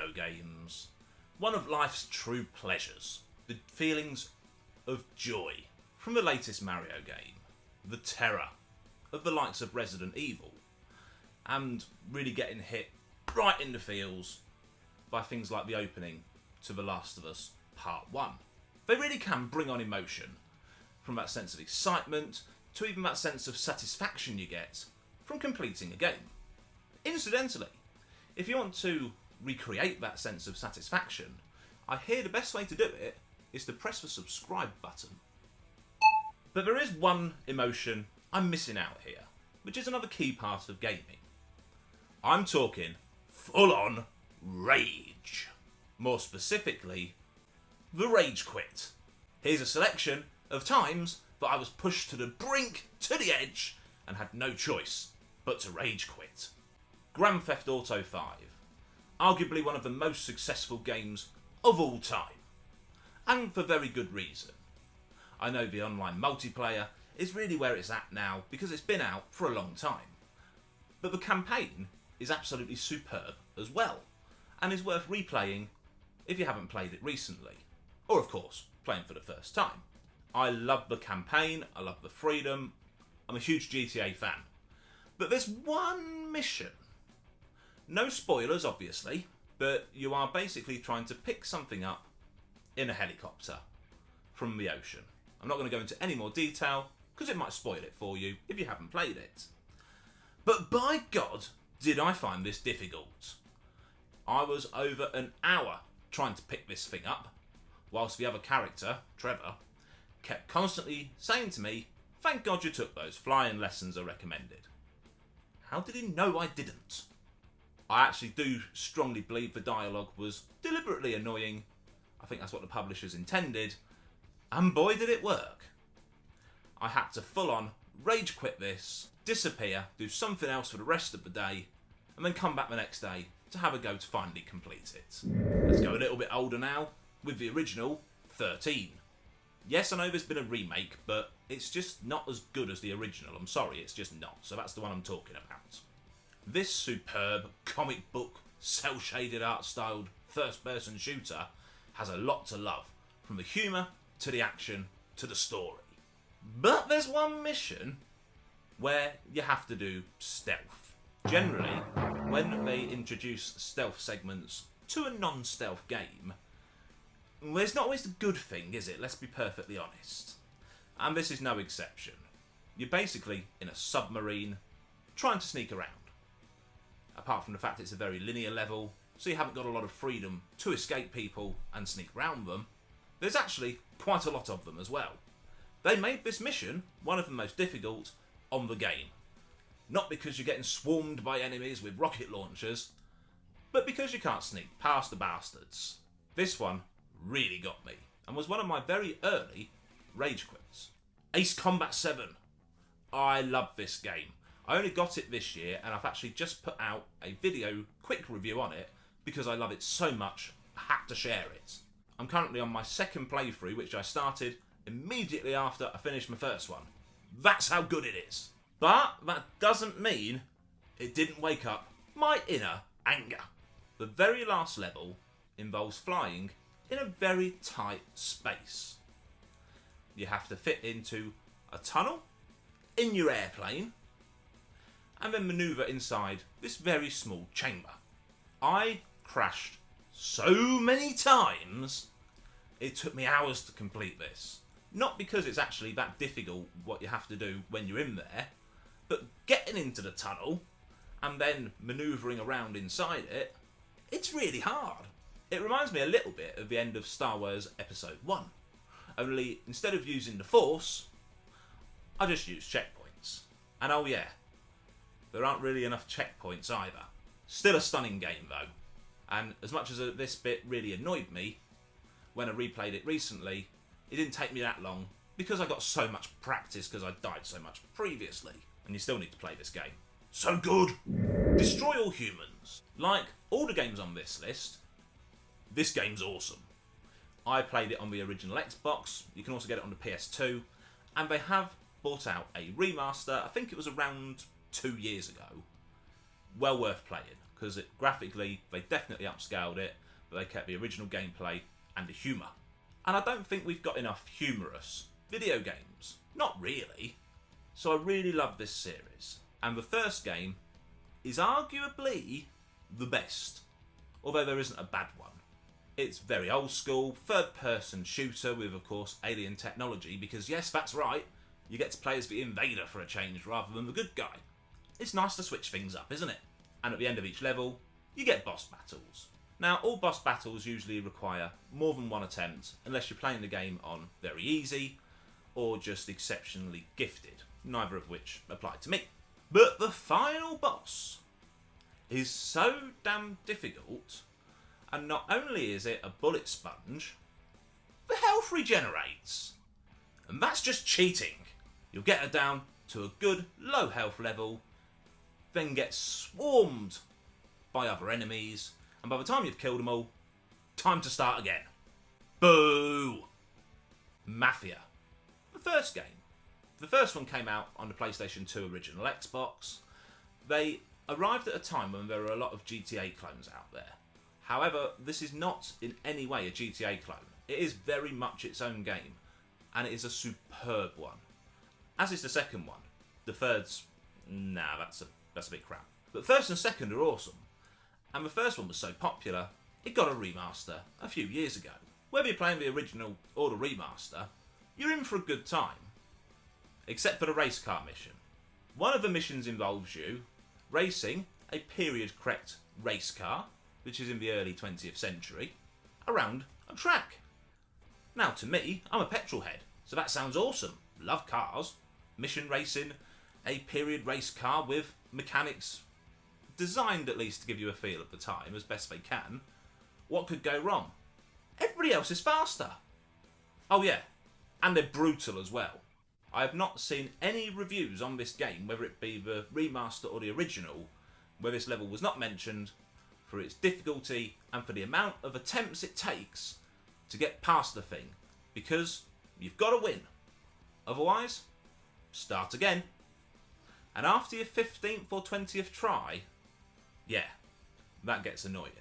Mario games. One of life's true pleasures. The feelings of joy from the latest Mario game. The terror of the likes of Resident Evil. And really getting hit right in the feels by things like the opening to The Last of Us Part 1. They really can bring on emotion, from that sense of excitement to even that sense of satisfaction you get from completing a game. Incidentally, if you want to recreate that sense of satisfaction, I hear the best way to do it is to press the subscribe button. But there is one emotion I'm missing out here, which is another key part of gaming. I'm talking full-on rage. More specifically, the rage quit. Here's a selection of times that I was pushed to the brink, to the edge, and had no choice but to rage quit. Grand Theft Auto 5. Arguably one of the most successful games of all time. And for very good reason. I know the online multiplayer is really where it's at now because it's been out for a long time. But the campaign is absolutely superb as well, and is worth replaying if you haven't played it recently. Or of course, playing for the first time. I love the campaign, I love the freedom, I'm a huge GTA fan. But there's one mission. No spoilers obviously, but you are basically trying to pick something up in a helicopter from the ocean. I'm not going to go into any more detail because it might spoil it for you if you haven't played it. But by God, did I find this difficult. I was over an hour trying to pick this thing up, whilst the other character, Trevor, kept constantly saying to me, "Thank God you took those flying lessons are recommended." How did he know I didn't? I actually do strongly believe the dialogue was deliberately annoying. I think that's what the publishers intended, and boy did it work. I had to full on rage quit this, disappear, do something else for the rest of the day, and then come back the next day to have a go to finally complete it. Let's go a little bit older now, with the original 13. Yes, I know there's been a remake, but it's just not as good as the original. I'm sorry, it's just not. So that's the one I'm talking about. This superb comic book, cel-shaded art-styled first-person shooter has a lot to love, from the humour to the action to the story. But there's one mission where you have to do stealth. Generally, when they introduce stealth segments to a non-stealth game, well, it's not always a good thing, is it? Let's be perfectly honest. And this is no exception. You're basically in a submarine, trying to sneak around. Apart from the fact it's a very linear level, so you haven't got a lot of freedom to escape people and sneak around them, there's actually quite a lot of them as well. They made this mission one of the most difficult on the game. Not because you're getting swarmed by enemies with rocket launchers, but because you can't sneak past the bastards. This one really got me, and was one of my very early rage quits. Ace Combat 7. I love this game. I only got it this year, and I've actually just put out a video quick review on it because I love it so much, I had to share it. I'm currently on my second playthrough, which I started immediately after I finished my first one. That's how good it is. But that doesn't mean it didn't wake up my inner anger. The very last level involves flying in a very tight space. You have to fit into a tunnel in your airplane and then manoeuvre inside this very small chamber. I crashed so many times, it took me hours to complete this. Not because it's actually that difficult what you have to do when you're in there, but getting into the tunnel and then manoeuvring around inside it, it's really hard. It reminds me a little bit of the end of Star Wars Episode 1. Only instead of using the Force, I just use checkpoints. And oh yeah, there aren't really enough checkpoints either. Still a stunning game though. And as much as this bit really annoyed me, when I replayed it recently, it didn't take me that long because I got so much practice because I died so much previously. And you still need to play this game. So good! Destroy All Humans. Like all the games on this list, this game's awesome. I played it on the original Xbox, you can also get it on the PS2, and they have brought out a remaster, I think it was around 2 years ago. Well worth playing, because graphically they definitely upscaled it, but they kept the original gameplay and the humour. And I don't think we've got enough humorous video games. Not really. So I really love this series. And the first game is arguably the best, although there isn't a bad one. It's very old school, third-person shooter with, of course, alien technology, because yes, that's right, you get to play as the invader for a change rather than the good guy. It's nice to switch things up, isn't it? And at the end of each level, you get boss battles. Now, all boss battles usually require more than one attempt, unless you're playing the game on very easy, or just exceptionally gifted, neither of which apply to me. But the final boss is so damn difficult, and not only is it a bullet sponge, the health regenerates. And that's just cheating. You'll get her down to a good low health level, then get swarmed by other enemies, and by the time you've killed them all, time to start again. Boo! Mafia. The first game. The first one came out on the PlayStation 2 original Xbox. They arrived at a time when there were a lot of GTA clones out there. However, this is not in any way a GTA clone. It is very much its own game, and it is a superb one. As is the second one. The third's, nah, that's a bit crap. But first and second are awesome. And the first one was so popular, it got a remaster a few years ago. Whether you're playing the original or the remaster, you're in for a good time. Except for the race car mission. One of the missions involves you racing a period-correct race car, which is in the early 20th century, around a track. Now, to me, I'm a petrol head, so that sounds awesome. Love cars. Mission racing a period race car with mechanics designed at least to give you a feel at the time, as best they can. What could go wrong? Everybody else is faster. Oh yeah, and they're brutal as well. I have not seen any reviews on this game, whether it be the remaster or the original, where this level was not mentioned for its difficulty and for the amount of attempts it takes to get past the thing, because you've got to win. Otherwise, start again. And after your 15th or 20th try, yeah, that gets annoying.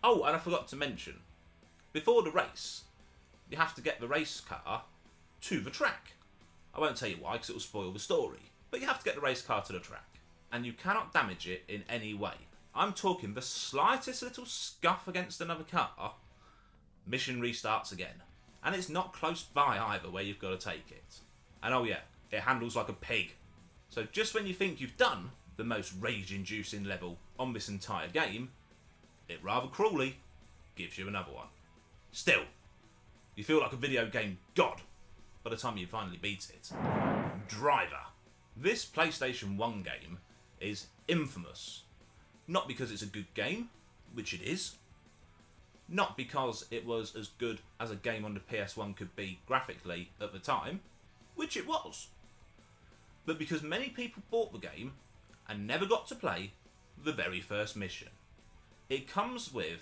Oh, and I forgot to mention, before the race, you have to get the race car to the track. I won't tell you why, because it will spoil the story, but you have to get the race car to the track, and you cannot damage it in any way. I'm talking the slightest little scuff against another car, mission restarts again. And it's not close by either where you've got to take it. And oh yeah, it handles like a pig. So just when you think you've done the most rage-inducing level on this entire game, it rather cruelly gives you another one. Still, you feel like a video game god by the time you finally beat it. Driver. This PlayStation 1 game is infamous. Not because it's a good game, which it is. Not because it was as good as a game on the PS1 could be graphically at the time, which it was. But because many people bought the game and never got to play the very first mission. It comes with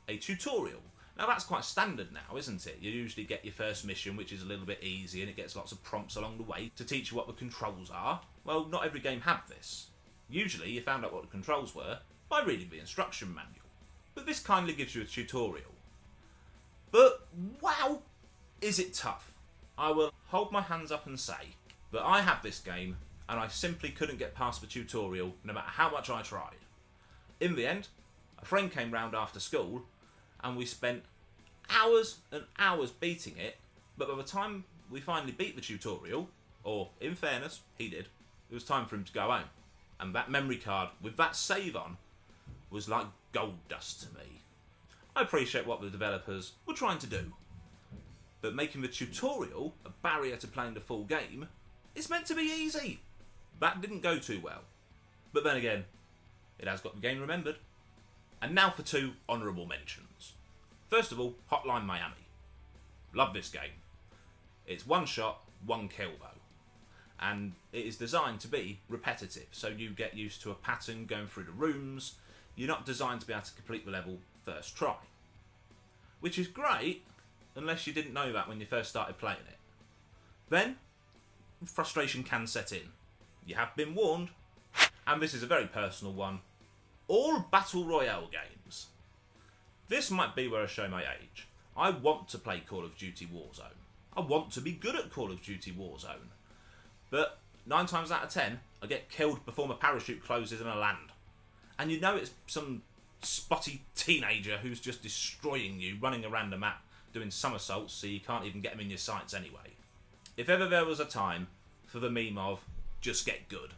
a tutorial. Now that's quite standard now, isn't it? You usually get your first mission, which is a little bit easy, and it gets lots of prompts along the way to teach you what the controls are. Well, not every game had this. Usually you found out what the controls were by reading the instruction manual. But this kindly gives you a tutorial. But wow, is it tough. I will hold my hands up and say that I had this game and I simply couldn't get past the tutorial no matter how much I tried. In the end, a friend came round after school and we spent hours and hours beating it, but by the time we finally beat the tutorial, or in fairness, he did, it was time for him to go home. And that memory card with that save on was like gold dust to me. I appreciate what the developers were trying to do, but making the tutorial a barrier to playing the full game is meant to be easy. That didn't go too well. But then again, it has got the game remembered. And now for two honourable mentions. First of all, Hotline Miami. Love this game. It's one shot, one kill though. And it is designed to be repetitive, so you get used to a pattern going through the rooms. You're not designed to be able to complete the level first try. Which is great, unless you didn't know that when you first started playing it. Then, frustration can set in. You have been warned. And this is a very personal one. all Battle Royale games. This might be where I show my age. I want to play Call of Duty Warzone. I want to be good at Call of Duty Warzone. But 9 times out of 10, I get killed before my parachute closes and I land. And you know it's some spotty teenager who's just destroying you, running around the map, doing somersaults so you can't even get him in your sights anyway. If ever there was a time for the meme of, just get good,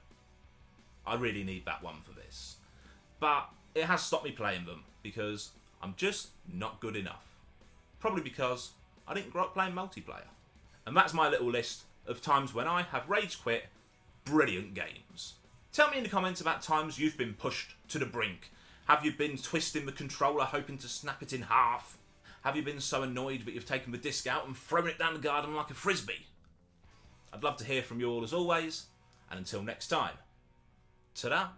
I really need that one for this. But it has stopped me playing them because I'm just not good enough. Probably because I didn't grow up playing multiplayer. And that's my little list of times when I have rage quit brilliant games. Tell me in the comments about times you've been pushed to the brink. Have you been twisting the controller hoping to snap it in half? Have you been so annoyed that you've taken the disc out and thrown it down the garden like a frisbee? I'd love to hear from you all as always, and until next time, ta-da!